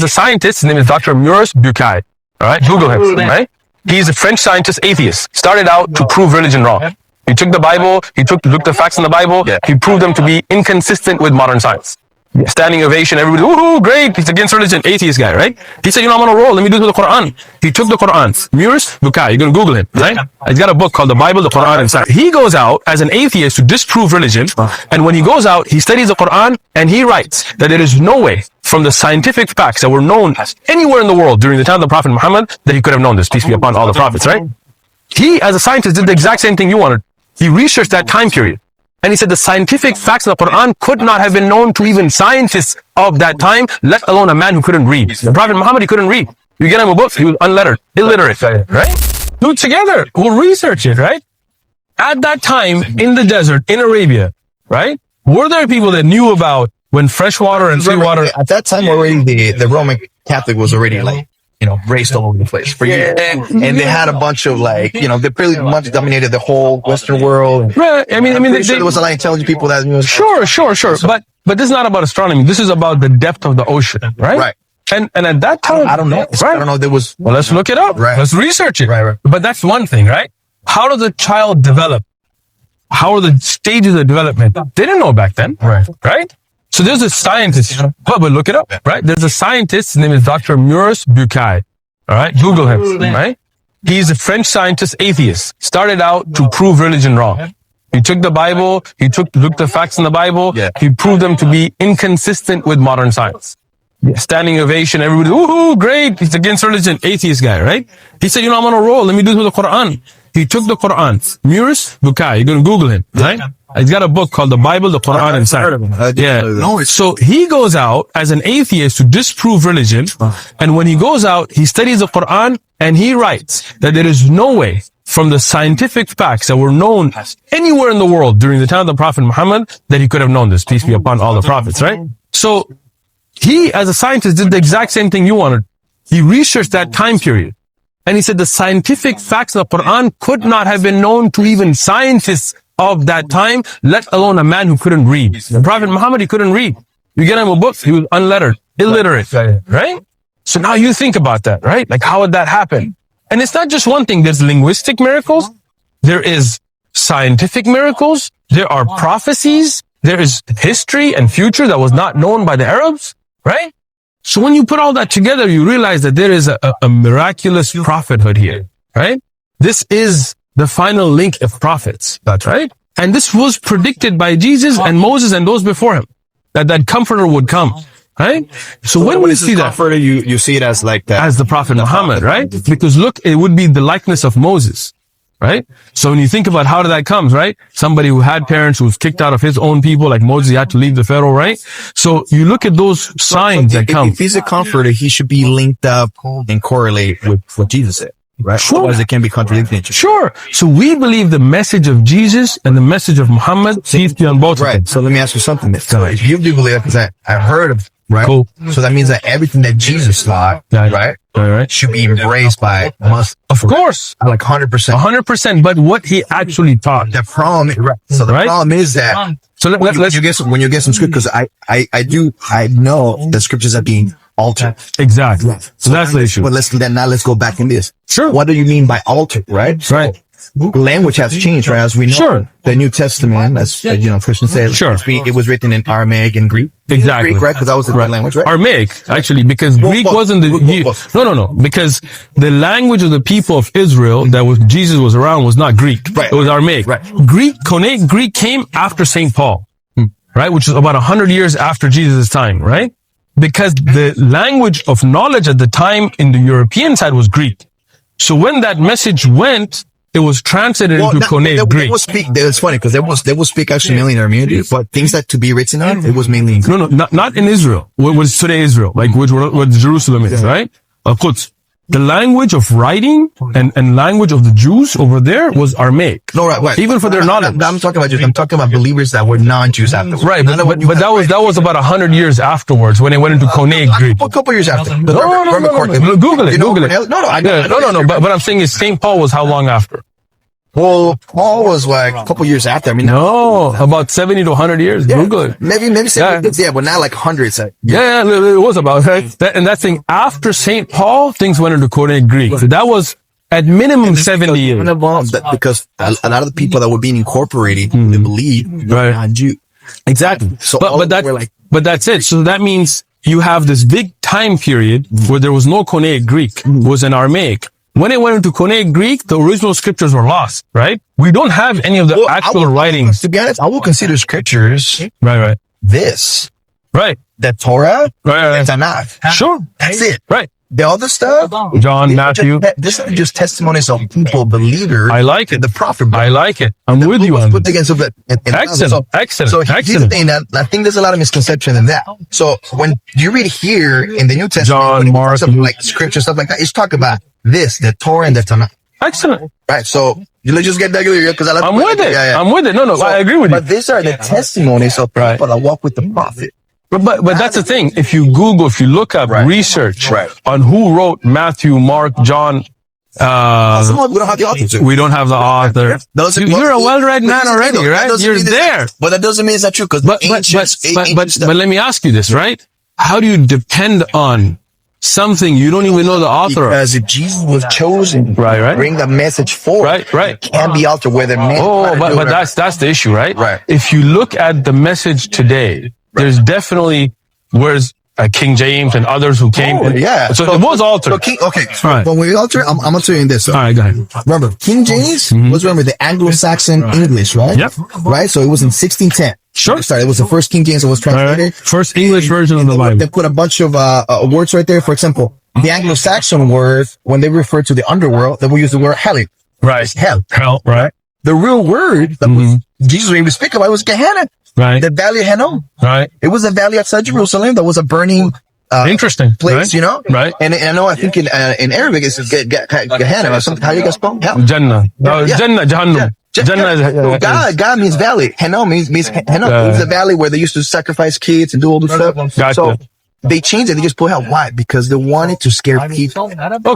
The scientist, his name is Dr. Maurice Bucaille. All right, Google him. Right? He's a French scientist, atheist. Started out to prove religion wrong. He took the Bible, looked the facts in the Bible. He proved them to be inconsistent with modern science. Standing ovation, everybody, woohoo, great, he's against religion, atheist guy, right? He said, I'm on a roll, let me do it with the Qur'an. He took the Qur'an. Maurice Bucaille, you're going to Google him, right? He's got a book called the Bible, the Qur'an, and science. He goes out as an atheist to disprove religion, and when he goes out, he studies the Qur'an, and he writes that there is no way from the scientific facts that were known anywhere in the world during the time of the Prophet Muhammad that he could have known this, peace be upon all the prophets, right? He, as a scientist, did the exact same thing you wanted. He researched that time period. And he said the scientific facts of the Quran could not have been known to even scientists of that time, let alone a man who couldn't read. The Prophet Muhammad, he couldn't read. You get him a book, he was unlettered, illiterate, right? Do it together. We'll research it, right? At that time, in the desert, in Arabia, right? Were there people that knew about when fresh water and seawater? At that time already, the Roman Catholic was already like, raised all over the place for years. And they had a bunch of they pretty much dominated the whole Western world. Right. I mean, there was a lot of intelligent people that Sure. But this is not about astronomy. This is about the depth of the ocean, right? Right. And at that time, I don't know. Right? I don't know. There was. Well, let's look it up. Right. Let's research it. Right. But that's one thing, right? How does a child develop? How are the stages of development? They didn't know back then. Right? So there's a scientist, but look it up, right? There's a scientist, his name is Dr. Maurice Bucaille. All right, Google him, right? He's a French scientist, atheist. Started out to prove religion wrong. He took the Bible, looked the facts in the Bible. He proved them to be inconsistent with modern science. Standing ovation, everybody, woohoo, great, he's against religion, atheist guy, right? He said, I'm on a roll, let me do it with the Qur'an. He took the Qur'an. Maurice Bucaille, you're going to Google him, right? He's got a book called the Bible, the Qur'an, and science. So he goes out as an atheist to disprove religion, and when he goes out, he studies the Qur'an, and he writes that there is no way from the scientific facts that were known anywhere in the world during the time of the Prophet Muhammad that he could have known this, peace be upon all the prophets, right? So he, as a scientist, did the exact same thing you wanted. He researched that time period. And he said the scientific facts of the Quran could not have been known to even scientists of that time, let alone a man who couldn't read. The Prophet Muhammad, he couldn't read. You get him a book, he was unlettered, illiterate, right? So now you think about that, right? Like, how would that happen? And it's not just one thing. There's linguistic miracles. There is scientific miracles. There are prophecies. There is history and future that was not known by the Arabs, right? So when you put all that together, you realize that there is a miraculous prophethood here, right? This is the final link of prophets. That's right. And this was predicted by Jesus and Moses and those before him, that comforter would come, right? So when we see that, comforter, you see it as like that. As the Prophet Muhammad, right? Because look, it would be the likeness of Moses, right? So when you think about how did that come, right? Somebody who had parents who was kicked out of his own people, like Moses, he had to leave the Pharaoh, right? So you look at those signs that come. If he's a comforter, he should be linked up and correlate with what Jesus said, right? Sure. Otherwise, it can be contradicting. Sure. So we believe the message of Jesus and the message of Muhammad, peace be on both of them. Right. So let me ask you something. You do believe that because I've heard of, right? Cool. So that means that everything that Jesus taught, right? All right. Should be embraced by Muslims. Of course. Like 100%. 100%. But what he actually taught. The problem, so the problem is that, so let's when you get some scripture, because I know the scriptures are being altered. Exactly. So that's the issue. But let's go back in this. Sure. What do you mean by altered, right? Right. Language has changed, right? As we know, Sure. The New Testament, as Christians say, Sure. it was written in Aramaic and Greek. Exactly. Greek, right? Because that was the language, right? Aramaic, actually, because Greek wasn't no. Because the language of the people of Israel Jesus was around was not Greek. Right. It was Aramaic. Right. Koine Greek came after St. Paul, right? Which is about 100 years after Jesus' time, right? Because the language of knowledge at the time in the European side was Greek. So when that message went, it was translated into Koine Greek. It's funny because they will speak actually mainly in Armenian, but things that to be written on, it was mainly in Greek. No, not in Israel. What was today Israel, like what Jerusalem is, right? Quds. The language of writing and language of the Jews over there was Aramaic. No, right. Even for their knowledge. I'm talking about Jews. I'm talking about believers that were non-Jews afterwards. Right, but that was about 100 years afterwards when it went into Koine Greek. A couple years after. No. Google it. No. But what I'm saying is St. Paul was how long after? Well, Paul was like a couple years after. I mean, No, about 70 to 100 years. Google it. maybe 70 yeah, but not like hundreds. Yeah, it was about right? And that thing after St. Paul, things went into Koine Greek. So that was at minimum 70 years. Because a lot of the people that were being incorporated, they believe they're not Jew. Exactly. So, but that's it. So that means you have this big time period where there was no Koine Greek, it was an Aramaic. When it went into Koine Greek, the original scriptures were lost, right? We don't have any of the actual writings. To be honest, I will consider scriptures. Right. This. Right. The Torah. Right. The Tanakh. Sure. That's it. Right. The other stuff. John, Matthew. This is just testimonies of people, believers. I like it. The prophet. I like it. I'm with you on that. Excellent. So here's the thing that I think there's a lot of misconception in that. So when you read here in the New Testament, John, Mark, like scripture, stuff like that, it's talk about this, the Torah and the Tanakh. Excellent. Right. So let's just get that clear because I'm with it. I'm with it. No, so, I agree with you. But these are the testimonies of people that walk with the prophet. But that's the thing. If you look up research on who wrote Matthew, Mark, John, we don't have the author. We don't have the author. You're a well-read man already, right? You're there. But that doesn't mean it's not true because but let me ask you this, right? How do you depend on something you don't even know the author of? Because if Jesus was chosen to bring the message forward, it can't be altered whether man. But that's the issue, right? Right. If you look at the message today, there's definitely where's King James and others who came. So it was altered. When we alter, I'm going to tell you this. All right, go ahead. Remember, King James was the Anglo-Saxon English, right? Yep. Right. So it was in 1610. Sure. Sorry, it was the first King James that was translated. First English version of the Bible. They put a bunch of words right there. For example, the Anglo-Saxon word, when they refer to the underworld, they will use the word hell. Right. Hell. Right. The real word that was Jesus when he was speaking about was Gehenna. Right. The valley of Hinnom. Right. It was a valley outside Jerusalem that was a burning interesting place, you know? Right. And I know, I think in Arabic it's Gehenna or something. How you guys spell? Jannah. Jannah, Jahannam. Jannah. God means valley. Hinnom means Hinnom. It was a valley where they used to sacrifice kids and do all this stuff. Gotcha. So they changed it. They just put out. Why? Because they wanted to scare people. Okay.